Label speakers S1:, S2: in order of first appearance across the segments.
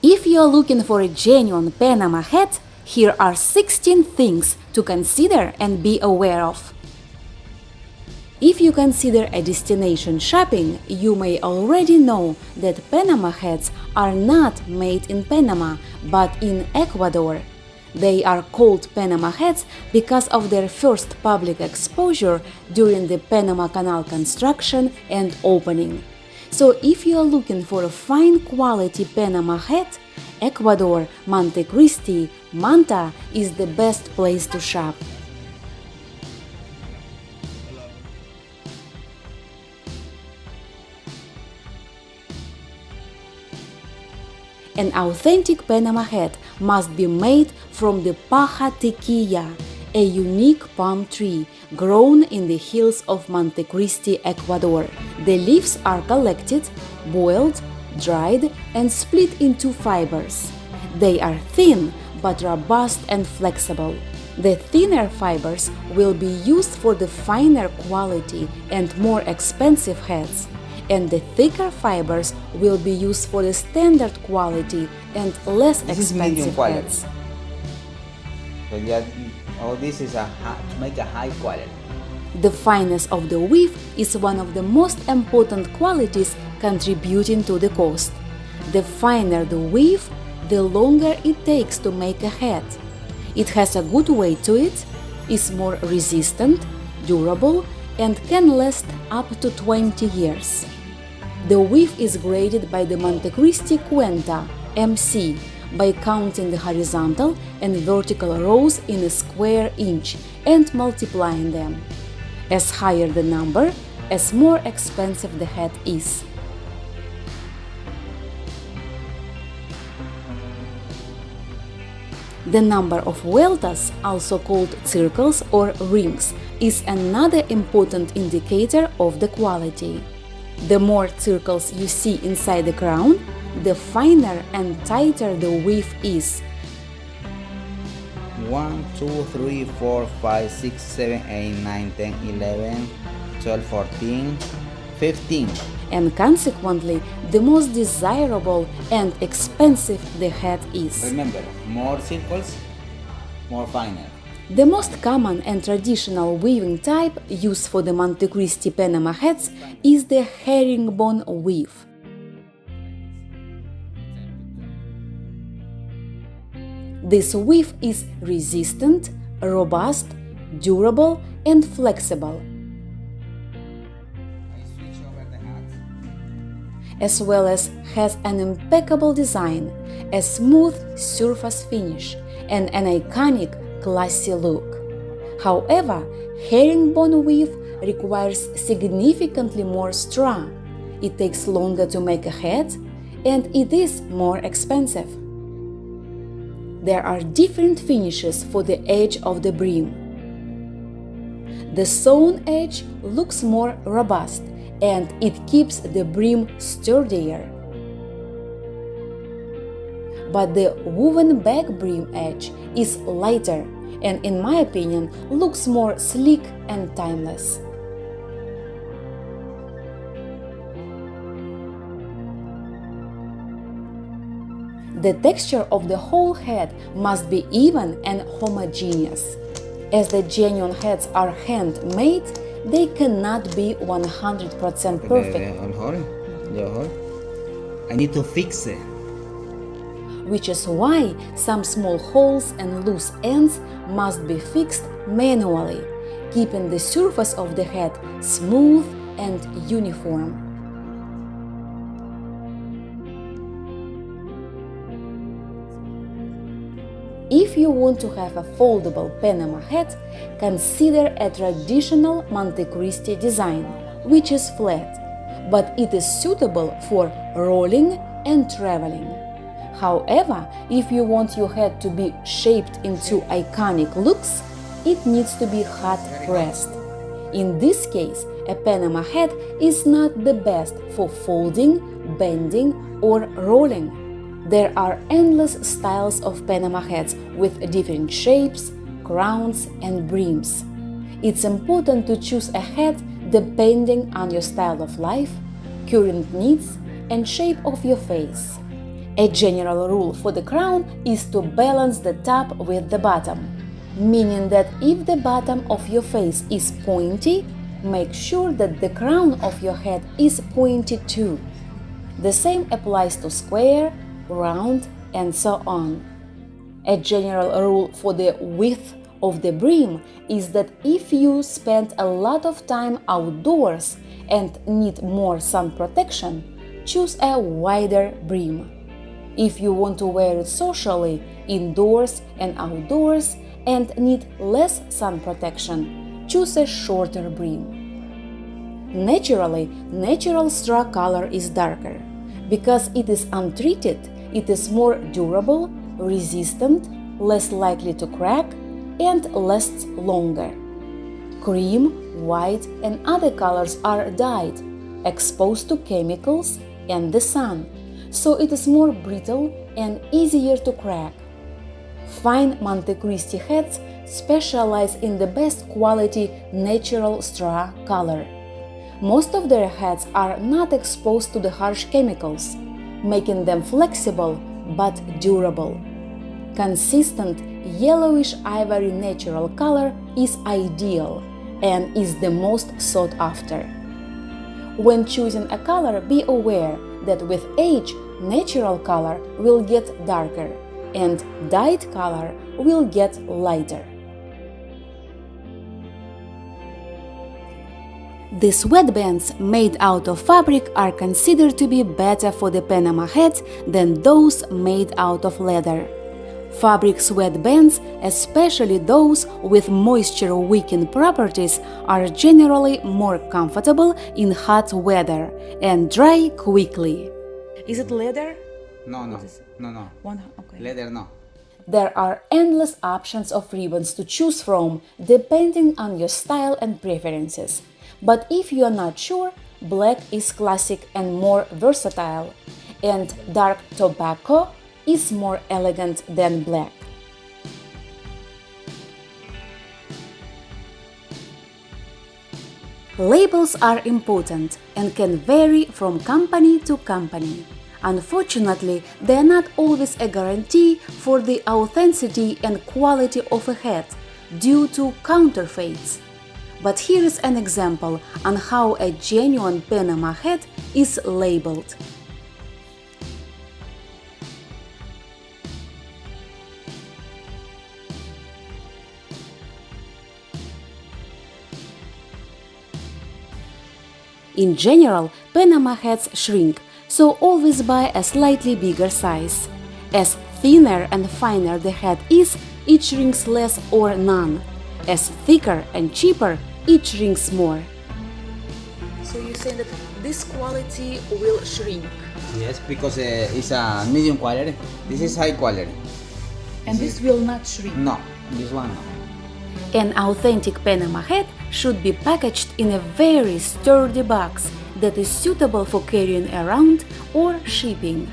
S1: If you're looking for a genuine Panama hat, here are 16 things to consider and be aware of. If you consider a destination shopping, you may already know that Panama hats are not made in Panama, but in Ecuador. They are called Panama hats because of their first public exposure during the Panama Canal construction and opening. So if you are looking for a fine quality Panama hat, Ecuador, Montecristi, Manta is the best place to shop. An authentic Panama hat must be made from the paja tequila, a unique palm tree grown in the hills of Montecristi, Ecuador. The leaves are collected, boiled, dried, and split into fibers. They are thin but robust and flexible. The thinner fibers will be used for the finer quality and more expensive hats, and the thicker fibers will be used for the standard quality and less expensive hats.
S2: All this is to make a high quality.
S1: The fineness of the weave is one of the most important qualities contributing to the cost. The finer the weave, the longer it takes to make a hat. It has a good weight to it, is more resistant, durable, and can last up to 20 years. The weave is graded by the Montecristi Cuenta, MC, by counting the horizontal and vertical rows in a square inch and multiplying them. As higher the number, as more expensive the hat is. The number of vueltas, also called circles or rings, is another important indicator of the quality. The more circles you see inside the crown, the finer and tighter the weave is.
S2: 1, 2, 3, 4, 5, 6, 7, 8, 9, 10, 11, 12, 14, 15.
S1: And consequently, the most desirable and expensive the hat is.
S2: Remember, more circles, more finer.
S1: The most common and traditional weaving type used for the Montecristi Panama hats is the herringbone weave. This weave is resistant, robust, durable, and flexible, as well as has an impeccable design, a smooth surface finish, and an iconic classy look. However, herringbone weave requires significantly more straw. It takes longer to make a hat, and it is more expensive. There are different finishes for the edge of the brim. The sewn edge looks more robust, and it keeps the brim sturdier. But the woven back brim edge is lighter and, in my opinion, looks more sleek and timeless. The texture of the whole hat must be even and homogeneous. As the genuine hats are handmade, they cannot be 100% perfect.
S2: I need to fix it.
S1: Which is why some small holes and loose ends must be fixed manually, keeping the surface of the hat smooth and uniform. If you want to have a foldable Panama hat, consider a traditional Montecristi design, which is flat, but it is suitable for rolling and traveling. However, if you want your hat to be shaped into iconic looks, it needs to be hot pressed. In this case, a Panama hat is not the best for folding, bending, or rolling. There are endless styles of Panama hats with different shapes, crowns, and brims. It's important to choose a hat depending on your style of life, current needs, and shape of your face. A general rule for the crown is to balance the top with the bottom, meaning that if the bottom of your face is pointy, make sure that the crown of your head is pointy too. The same applies to square, round, and so on. A general rule for the width of the brim is that if you spend a lot of time outdoors and need more sun protection, choose a wider brim. If you want to wear it socially, indoors and outdoors, and need less sun protection, choose a shorter brim. Naturally, natural straw color is darker. Because it is untreated, it is more durable, resistant, less likely to crack, and lasts longer. Cream, white, and other colors are dyed, exposed to chemicals and the sun, so it is more brittle and easier to crack. Fine Montecristi hats specialize in the best quality natural straw color. Most of their hats are not exposed to the harsh chemicals, making them flexible but durable. Consistent yellowish ivory natural color is ideal and is the most sought after. When choosing a color, be aware that with age, natural color will get darker and dyed color will get lighter. The sweatbands made out of fabric are considered to be better for the Panama hat than those made out of leather. Fabric sweatbands, especially those with moisture-wicking properties, are generally more comfortable in hot weather and dry quickly. Is it leather?
S2: No.
S1: Okay.
S2: Leather, no.
S1: There are endless options of ribbons to choose from depending on your style and preferences. But if you are not sure, black is classic and more versatile, and dark tobacco is more elegant than black. Labels are important and can vary from company to company. Unfortunately, they are not always a guarantee for the authenticity and quality of a hat due to counterfeits. But here is an example on how a genuine Panama hat is labeled. In general, Panama hats shrink, so always buy a slightly bigger size. As thinner and finer the hat is, it shrinks less or none. As thicker and cheaper, it shrinks more. So you say that this quality will shrink?
S2: Yes, because it's a medium quality. This is high quality.
S1: And this will not shrink?
S2: No, this one no.
S1: An authentic Panama hat should be packaged in a very sturdy box that is suitable for carrying around or shipping.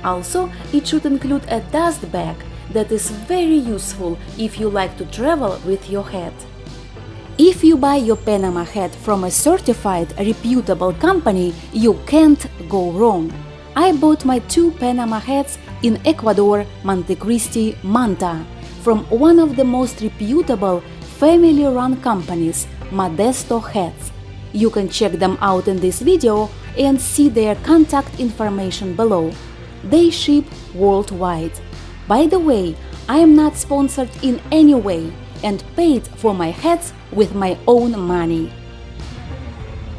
S1: Also, it should include a dust bag that is very useful if you like to travel with your hat. If you buy your Panama hat from a certified, reputable company, you can't go wrong. I bought my 2 Panama hats in Ecuador, Montecristi, Manta, from one of the most reputable family-run companies, Modesto Hats. You can check them out in this video and see their contact information below. They ship worldwide. By the way, I am not sponsored in any way and paid for my hats with my own money.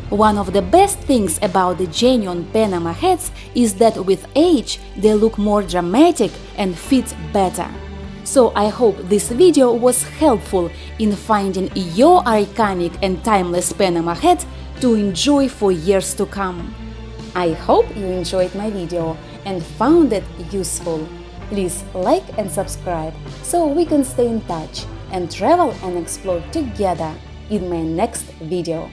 S1: One of the best things about the genuine Panama hats is that with age they look more dramatic and fit better. So I hope this video was helpful in finding your iconic and timeless Panama hat to enjoy for years to come. I hope you enjoyed my video and found it useful. Please like and subscribe so we can stay in touch and travel and explore together in my next video.